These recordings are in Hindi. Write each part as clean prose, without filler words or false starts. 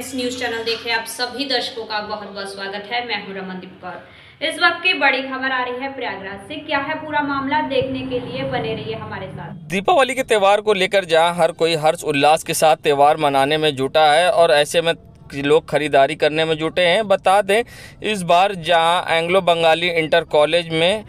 फ्रेंड्स, न्यूज चैनल देख रहे आप सभी दर्शकों का बहुत बहुत स्वागत है। मैं हूं रमनदीप कौर। इस वक्त की बड़ी खबर आ रही है प्रयागराज से। क्या है पूरा मामला, देखने के लिए बने रहिए हमारे साथ। दीपावली के त्यौहार को लेकर जहां हर कोई हर्ष उल्लास के साथ त्यौहार मनाने में जुटा है और ऐसे में लोग खरीदारी करने में जुटे हैं। बता दें, इस बार जहां एंग्लो बंगाली इंटर कॉलेज में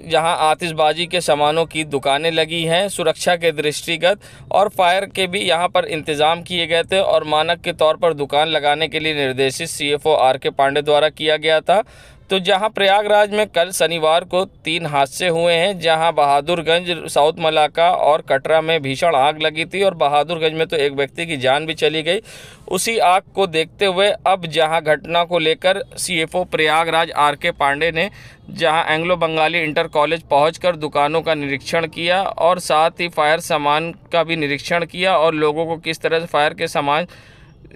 जहां आतिशबाजी के सामानों की दुकानें लगी हैं, सुरक्षा के दृष्टिगत और फायर के भी यहां पर इंतजाम किए गए थे और मानक के तौर पर दुकान लगाने के लिए निर्देशित सीएफओ आर.के. पांडे द्वारा किया गया था। तो जहां प्रयागराज में कल शनिवार को 3 हादसे हुए हैं, जहां बहादुरगंज, साउथ मलाका और कटरा में भीषण आग लगी थी और बहादुरगंज में तो एक व्यक्ति की जान भी चली गई। उसी आग को देखते हुए अब जहां घटना को लेकर सीएफओ प्रयागराज आर.के. पांडे ने जहां एंग्लो बंगाली इंटर कॉलेज पहुंचकर दुकानों का निरीक्षण किया और साथ ही फायर सामान का भी निरीक्षण किया और लोगों को किस तरह से फायर के सामान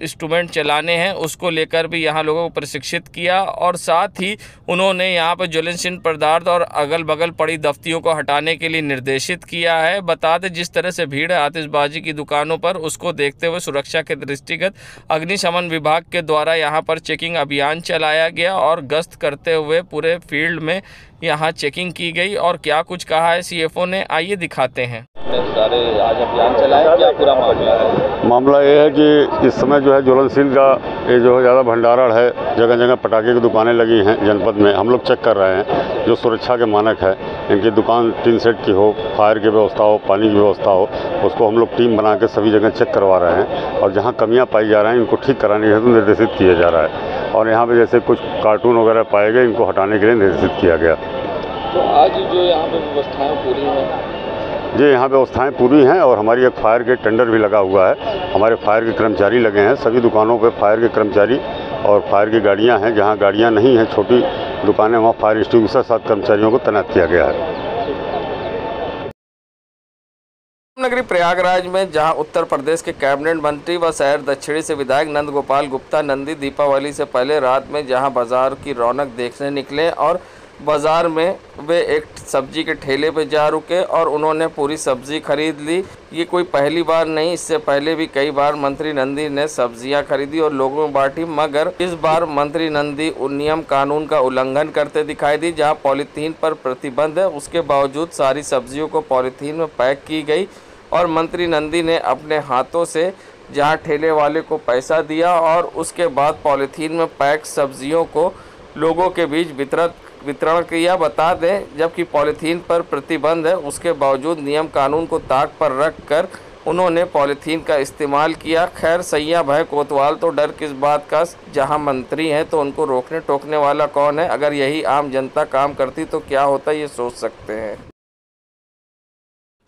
इंस्ट्रूमेंट चलाने हैं उसको लेकर भी यहाँ लोगों को प्रशिक्षित किया और साथ ही उन्होंने यहाँ पर ज्वलनशील पदार्थ और अगल बगल पड़ी दफ्तियों को हटाने के लिए निर्देशित किया है। बता दें, जिस तरह से भीड़ है आतिशबाजी की दुकानों पर, उसको देखते हुए सुरक्षा के दृष्टिगत अग्निशमन विभाग के द्वारा यहाँ पर चेकिंग अभियान चलाया गया और गश्त करते हुए पूरे फील्ड में यहाँ चेकिंग की गई। और क्या कुछ कहा है सीएफओ ने, आइए दिखाते हैं। सारे आज अभियान चलाया, क्या पूरा मामला है? मामला ये है कि इस समय जो है ज्वलनशील का ये जो है ज़्यादा भंडारण है, जगह जगह पटाखे की दुकानें लगी हैं जनपद में। हम लोग चेक कर रहे हैं जो सुरक्षा के मानक है, इनकी दुकान टीन सेट की हो, फायर की व्यवस्था हो, पानी की व्यवस्था हो, उसको हम लोग टीम बना के सभी जगह चेक करवा रहे हैं और जहाँ कमियाँ पाई जा रही हैं इनको ठीक कराने के हेतु निर्देशित किया जा रहा है। और यहाँ पर जैसे कुछ कार्टून वगैरह पाए गए, इनको हटाने के लिए निर्देशित किया गया। तो आज जो यहाँ पर व्यवस्थाएँ पूरी हैं? जी, यहाँ व्यवस्थाएं पूरी हैं और हमारी एक फायर गेट टेंडर भी लगा हुआ है। हमारे फायर के कर्मचारी लगे हैं, सभी दुकानों पे फायर के कर्मचारी और फायर की गाड़ियाँ हैं। जहाँ गाड़ियाँ नहीं हैं, छोटी दुकानें, वहाँ फायर एक्सटिंग्विशर 7 कर्मचारियों को तैनात किया गया है। नगरी प्रयागराज में जहां उत्तर प्रदेश के कैबिनेट मंत्री व शहर दक्षिणी से विधायक नंद गोपाल गुप्ता नंदी दीपावली से पहले रात में जहां बाजार की रौनक देखने निकले और बाजार में वे एक सब्जी के ठेले पे जा रुके और उन्होंने पूरी सब्जी खरीद ली। ये कोई पहली बार नहीं, इससे पहले भी कई बार मंत्री नंदी ने सब्जियां खरीदी और लोगों में बांटी, मगर इस बार मंत्री नंदी नियम कानून का उल्लंघन करते दिखाई दी। जहां पॉलीथीन पर प्रतिबंध है, उसके बावजूद सारी सब्जियों को पॉलीथीन में पैक की गई और मंत्री नंदी ने अपने हाथों से जहां ठेले वाले को पैसा दिया और उसके बाद पॉलीथीन में पैक सब्जियों को लोगों के बीच वितरण किया। बता दें, जबकि पॉलीथीन पर प्रतिबंध है, उसके बावजूद नियम कानून को ताक पर रखकर उन्होंने पॉलीथीन का इस्तेमाल किया। खैर, सैया भाई कोतवाल तो डर किस बात का, जहां मंत्री हैं तो उनको रोकने टोकने वाला कौन है। अगर यही आम जनता काम करती तो क्या होता, ये सोच सकते हैं।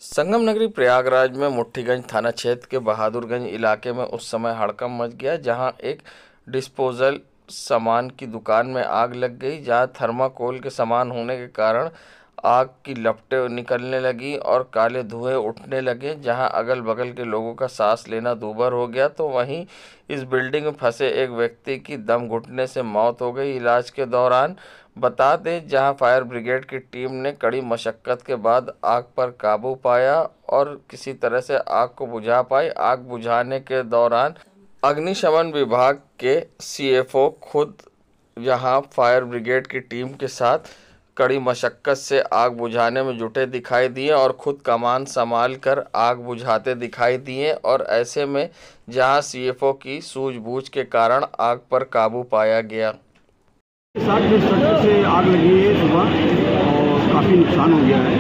संगम नगरी प्रयागराज में मुट्ठीगंज थाना क्षेत्र के बहादुरगंज इलाके में उस समय हड़कंप मच गया जहां एक डिस्पोजल सामान की दुकान में आग लग गई। जहां थर्माकोल के सामान होने के कारण आग की लपटें निकलने लगी और काले धुएं उठने लगे। जहां अगल बगल के लोगों का सांस लेना दूभर हो गया, तो वहीं इस बिल्डिंग में फंसे एक व्यक्ति की दम घुटने से मौत हो गई इलाज के दौरान। बता दें, जहां फायर ब्रिगेड की टीम ने कड़ी मशक्कत के बाद आग पर काबू पाया और किसी तरह से आग को बुझा पाई। आग बुझाने के दौरान अग्निशमन विभाग के सीएफओ खुद यहाँ फायर ब्रिगेड की टीम के साथ कड़ी मशक्कत से आग बुझाने में जुटे दिखाई दिए और खुद कमान संभाल कर आग बुझाते दिखाई दिए। और ऐसे में जहाँ सीएफओ की सूझबूझ के कारण आग पर काबू पाया गया। 60 स्ट्रक्चर से आग लगी है सुबह और काफ़ी नुकसान हो गया है।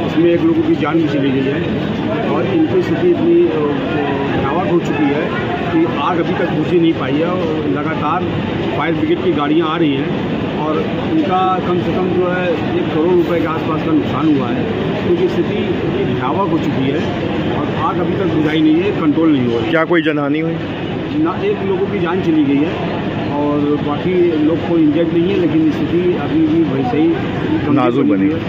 इसमें एक लोगों की जान भी चली गई है और इनकी स्थिति इतनी भयावह हो चुकी है कि आग अभी तक बुझ ही नहीं पाई है और लगातार फायर ब्रिगेड की गाड़ियां आ रही हैं और इनका कम से कम जो है 1 करोड़ रुपए के आसपास का नुकसान हुआ है, क्योंकि स्थिति इतनी भयावह हो चुकी है और आग अभी तक बुझाई नहीं है, कंट्रोल नहीं हो रहा। क्या कोई जनहानि हुई? ना, एक लोगों की जान चली गई है और बाकी लोग कोई इंजर्ड नहीं है, लेकिन स्थिति अभी भी वैसे ही नाजुक बनी है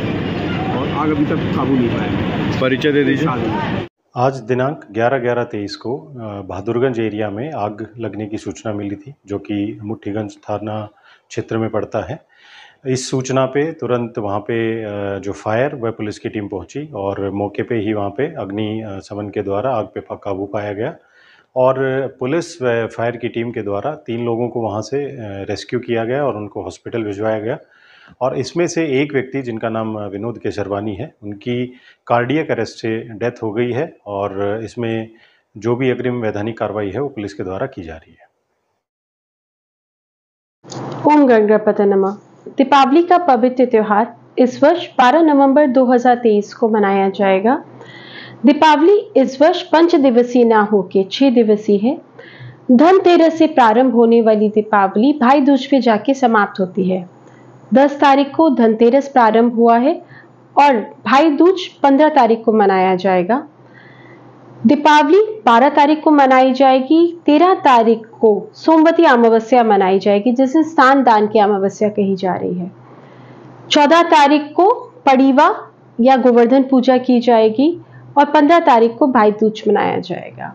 और आग अभी तक काबू नहीं पाया। परिचय दे दीजिए। आज दिनांक 11/11/23 को बहादुरगंज एरिया में आग लगने की सूचना मिली थी, जो कि मुट्ठीगंज थाना क्षेत्र में पड़ता है। इस सूचना पे तुरंत वहाँ पे जो फायर व पुलिस की टीम पहुँची और मौके पे ही वहाँ पे अग्निशमन के द्वारा आग पे काबू पाया गया और पुलिस व फायर की टीम के द्वारा 3 लोगों को वहाँ से रेस्क्यू किया गया और उनको हॉस्पिटल भिजवाया गया। और इसमें से एक व्यक्ति जिनका नाम विनोद केशरवानी है, उनकी कार्डियक अरेस्ट से डेथ हो गई है और इसमें जो भी अग्रिम वैधानिक कार्रवाई है वो पुलिस के द्वारा की जा रही है। ओम गणपति नमः। दीपावली का पवित्र त्योहार इस वर्ष 12 नवंबर 2023 को मनाया जाएगा। दीपावली इस वर्ष 5 दिवसीय ना होकर 6 दिवसीय है। धनतेरस से प्रारंभ होने वाली दीपावली भाई दूज पे जाके समाप्त होती है। 10 तारीख को धनतेरस प्रारंभ हुआ है और भाई दूज 15 तारीख को मनाया जाएगा। दीपावली 12 तारीख को मनाई जाएगी। 13 तारीख को सोमवती अमावस्या मनाई जाएगी, जिसे स्नान दान की अमावस्या कही जा रही है। 14 तारीख को पड़ीवा या गोवर्धन पूजा की जाएगी और 15 तारीख को भाई दूज मनाया जाएगा।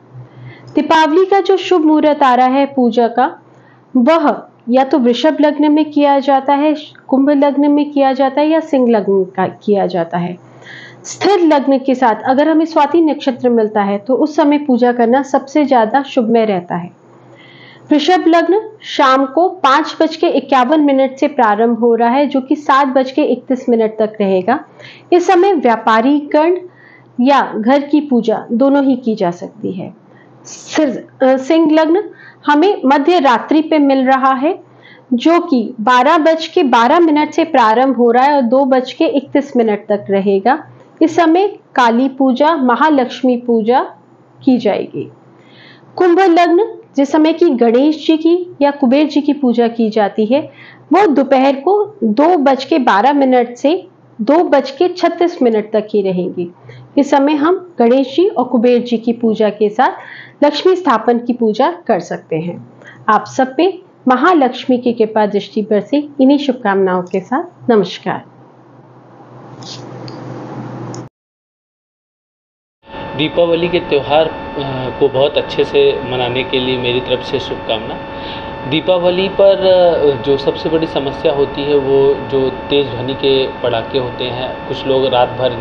दीपावली का जो शुभ मुहूर्त आ रहा है पूजा का, वह या तो वृषभ लग्न में किया जाता है, कुंभ लग्न में किया जाता है या सिंह लग्न का किया जाता है। स्थिर लग्न के साथ अगर हमें स्वाति नक्षत्र मिलता है तो उस समय पूजा करना सबसे ज्यादा शुभमय रहता है। वृषभ लग्न शाम को 5:51 से प्रारंभ हो रहा है, जो कि 7:31 तक रहेगा। इस समय व्यापारी गण या घर की पूजा दोनों ही की जा सकती है। सिंह लग्न हमें मध्य रात्रि पे मिल रहा है, जो कि 12:12 से प्रारंभ हो रहा है और 2:31 तक रहेगा। इस समय काली पूजा, महालक्ष्मी पूजा की जाएगी। कुंभ लग्न जिस समय की गणेश जी की या कुबेर जी की पूजा की जाती है, वो दोपहर को 2:12 से 2:36 तक ही रहेंगी। इस समय हम गणेश जी और कुबेर जी की पूजा के साथ लक्ष्मी स्थापन की पूजा कर सकते हैं। आप सब पे महालक्ष्मी की कृपा दृष्टि बरसे, इन्हीं शुभकामनाओं के साथ नमस्कार। दीपावली के त्यौहार को बहुत अच्छे से मनाने के लिए मेरी तरफ से शुभकामना। दीपावली पर जो सबसे बड़ी समस्या होती है वो जो तेज़ ध्वनि के पटाखे होते हैं, कुछ लोग रात भर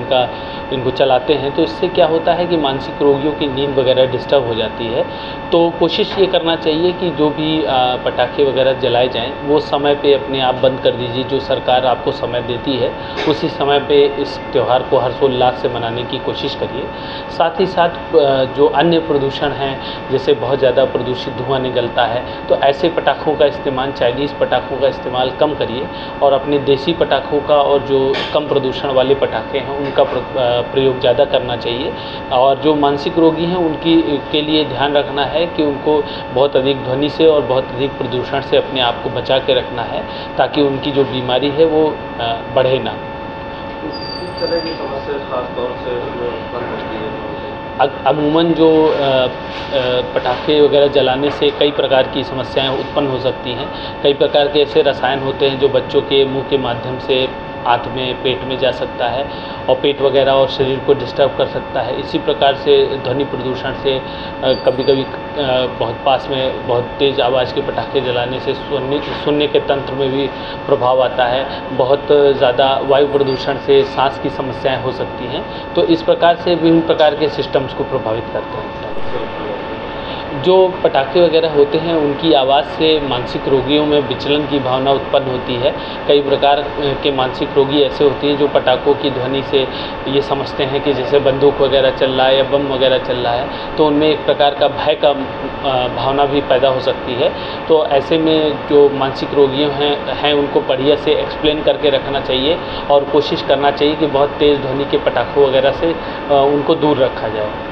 इनको चलाते हैं, तो इससे क्या होता है कि मानसिक रोगियों की नींद वगैरह डिस्टर्ब हो जाती है। तो कोशिश ये करना चाहिए कि जो भी पटाखे वगैरह जलाए जाएं वो समय पे अपने आप बंद कर दीजिए। जो सरकार आपको समय देती है उसी समय पे इस त्यौहार को हर्षोल्लास से मनाने की कोशिश करिए। साथ ही साथ जो अन्य प्रदूषण हैं, जैसे बहुत ज़्यादा प्रदूषित धुआं निकलता है, तो ऐसे पटाखों का इस्तेमाल, चाइनीज़ पटाखों का इस्तेमाल कम करिए और अपने देसी पटाखों का और जो कम प्रदूषण वाले पटाखे हैं उनका प्रयोग ज़्यादा करना चाहिए। और जो मानसिक रोगी हैं उनकी के लिए ध्यान रखना है कि उनको बहुत अधिक ध्वनि से और बहुत अधिक प्रदूषण से अपने आप को बचा के रखना है, ताकि उनकी जो बीमारी है वो बढ़े ना। इस तरह की समस्या खास तौर से उत्पन्न होती है। अमूमन जो पटाखे वगैरह जलाने से कई प्रकार की समस्याएं उत्पन्न हो सकती हैं। कई प्रकार के ऐसे रसायन होते हैं जो बच्चों के मुंह के माध्यम से आंत में, पेट में जा सकता है और पेट वगैरह और शरीर को डिस्टर्ब कर सकता है। इसी प्रकार से ध्वनि प्रदूषण से कभी कभी बहुत पास में बहुत तेज़ आवाज़ के पटाखे जलाने से सुनने के तंत्र में भी प्रभाव आता है। बहुत ज़्यादा वायु प्रदूषण से सांस की समस्याएं हो सकती हैं। तो इस प्रकार से विभिन्न प्रकार के सिस्टम्स को प्रभावित करते हैं। जो पटाखे वगैरह होते हैं उनकी आवाज़ से मानसिक रोगियों में विचलन की भावना उत्पन्न होती है। कई प्रकार के मानसिक रोगी ऐसे होते हैं जो पटाखों की ध्वनि से ये समझते हैं कि जैसे बंदूक वगैरह चल रहा है या बम वगैरह चल रहा है, तो उनमें एक प्रकार का भय का भावना भी पैदा हो सकती है। तो ऐसे में जो मानसिक रोगी हैं उनको बढ़िया से एक्सप्लेन करके रखना चाहिए और कोशिश करना चाहिए कि बहुत तेज़ ध्वनि के पटाखों वगैरह से उनको दूर रखा जाए।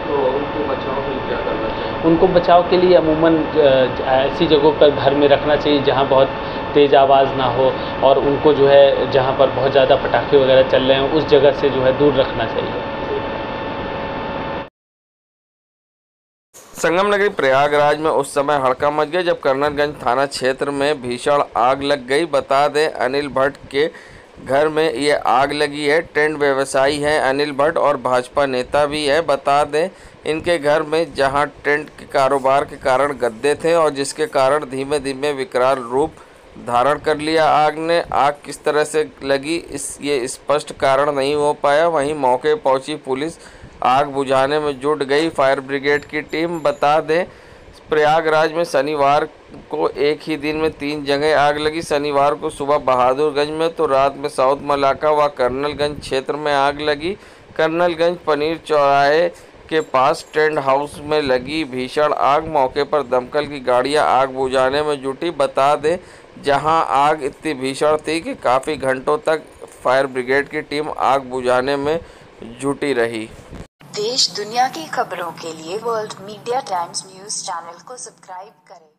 तो उनको बचाव के लिए क्या करना चाहिए? उनको बचाव के लिए अमूमन ऐसी जगहों पर घर में रखना चाहिए जहां बहुत तेज़ आवाज़ ना हो, और उनको जो है जहां पर बहुत ज़्यादा पटाखे वगैरह चल रहे हैं उस जगह से जो है दूर रखना चाहिए। संगम नगरी प्रयागराज में उस समय हड़कंप मच गया जब कर्नलगंज थाना क्षेत्र में भीषण आग लग गई। बता दें अनिल भट्ट के घर में ये आग लगी है। टेंट व्यवसायी हैं अनिल भट्ट और भाजपा नेता भी है। बता दें इनके घर में जहां टेंट के कारोबार के कारण गद्दे थे और जिसके कारण धीमे धीमे विकराल रूप धारण कर लिया आग ने। आग किस तरह से लगी ये स्पष्ट कारण नहीं हो पाया। वहीं मौके पहुंची पुलिस आग बुझाने में जुट गई फायर ब्रिगेड की टीम। बता दें प्रयागराज में शनिवार को एक ही दिन में 3 जगह आग लगी। शनिवार को सुबह बहादुरगंज में तो रात में साउथ मलाका व कर्नलगंज क्षेत्र में आग लगी। कर्नलगंज पनीर चौराहे के पास टेंट हाउस में लगी भीषण आग। मौके पर दमकल की गाड़ियां आग बुझाने में जुटी। बता दें जहां आग इतनी भीषण थी कि काफ़ी घंटों तक फायर ब्रिगेड की टीम आग बुझाने में जुटी रही। देश दुनिया की खबरों के लिए world media times news channel को सब्सक्राइब करें।